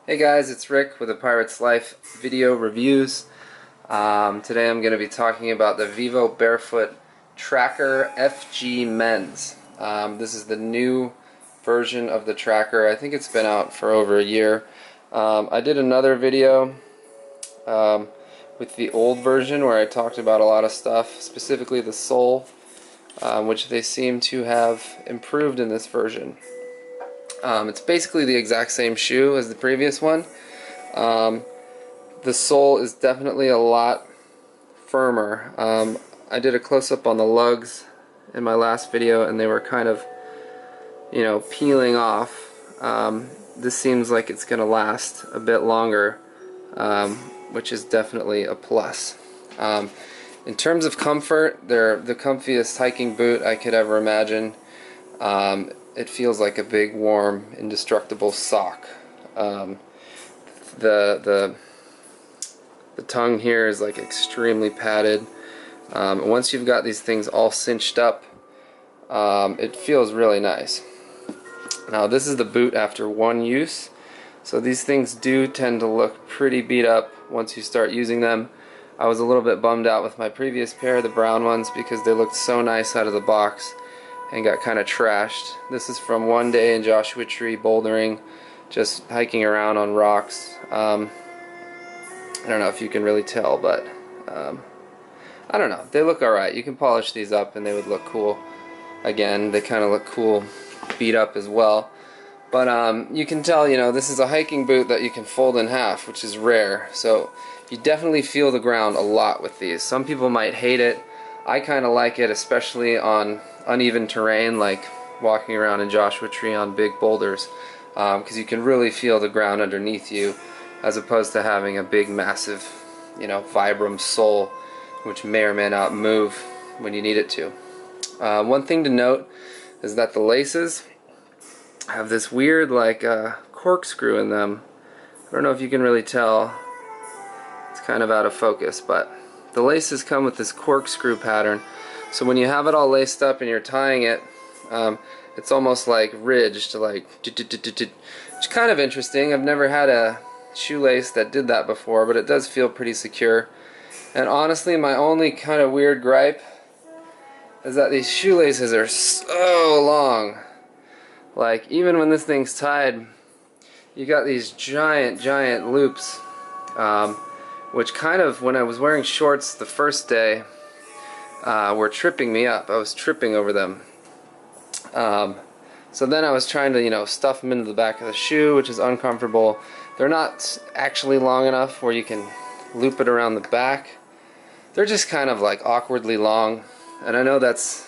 Hey guys, it's Rick with A Pirate's Life video reviews. Today I'm going to be talking about the VivoBarefoot Tracker FG Men's. This is the new version of the tracker. I think it's been out for over a year. I did another video with the old version where I talked about a lot of stuff, specifically the sole, which they seem to have improved in this version. It's basically the exact same shoe as the previous one. The sole is definitely a lot firmer. I did a close-up on the lugs in my last video and they were kind of, peeling off. This seems like it's going to last a bit longer, which is definitely a plus. In terms of comfort, they're the comfiest hiking boot I could ever imagine. It feels like a big, warm, indestructible sock. The tongue here is like extremely padded. Once you've got these things all cinched up, it feels really nice. Now this is the boot after one use, so these things do tend to look pretty beat up once you start using them. I was a little bit bummed out with my previous pair, the brown ones, because they looked so nice out of the box and got kind of trashed. This is from one day in Joshua Tree bouldering, just hiking around on rocks. I don't know if you can really tell, but I don't know, they look alright. You can polish these up and they would look cool. Again, they kind of look cool beat up as well, but you can tell, this is a hiking boot that you can fold in half, which is rare, so you definitely feel the ground a lot with these. Some people might hate it. I kind of like it, especially on uneven terrain like walking around in Joshua Tree on big boulders, because you can really feel the ground underneath you, as opposed to having a big massive Vibram sole which may or may not move when you need it to. One thing to note is that the laces have this weird corkscrew in them. I don't know if you can really tell, it's kind of out of focus, but the laces come with this corkscrew pattern, so when you have it all laced up and you're tying it, it's almost like ridged, which is kind of interesting. I've never had a shoelace that did that before, but it does feel pretty secure. And honestly, my only kind of weird gripe is that these shoelaces are so long. Like, even when this thing's tied, you got these giant loops, which kind of, when I was wearing shorts the first day, were tripping me up. I was tripping over them. So then I was trying to, stuff them into the back of the shoe, which is uncomfortable. They're not actually long enough where you can loop it around the back. They're just kind of like awkwardly long, and I know that's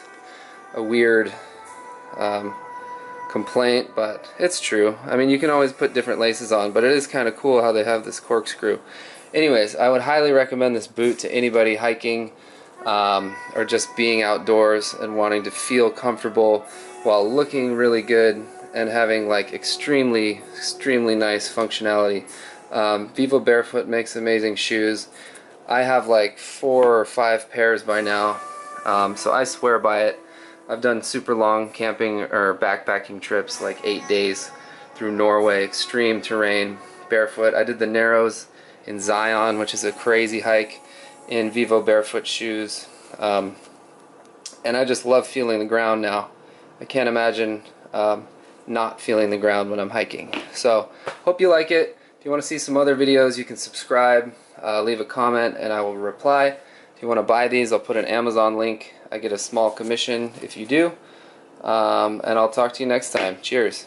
a weird complaint, but it's true. I mean, you can always put different laces on, but it is kind of cool how they have this corkscrew. Anyways, I would highly recommend this boot to anybody hiking or just being outdoors and wanting to feel comfortable while looking really good and having like extremely nice functionality. VivoBarefoot makes amazing shoes. I have like 4 or 5 pairs by now, so I swear by it. I've done super long camping or backpacking trips, like 8 days through Norway, extreme terrain, barefoot. I did the Narrows in Zion, which is a crazy hike, in VivoBarefoot shoes, and I just love feeling the ground now. I can't imagine not feeling the ground when I'm hiking. So, hope you like it. If you want to see some other videos, you can subscribe, leave a comment, and I will reply. If you want to buy these, I'll put an Amazon link. I get a small commission if you do. And I'll talk to you next time. Cheers.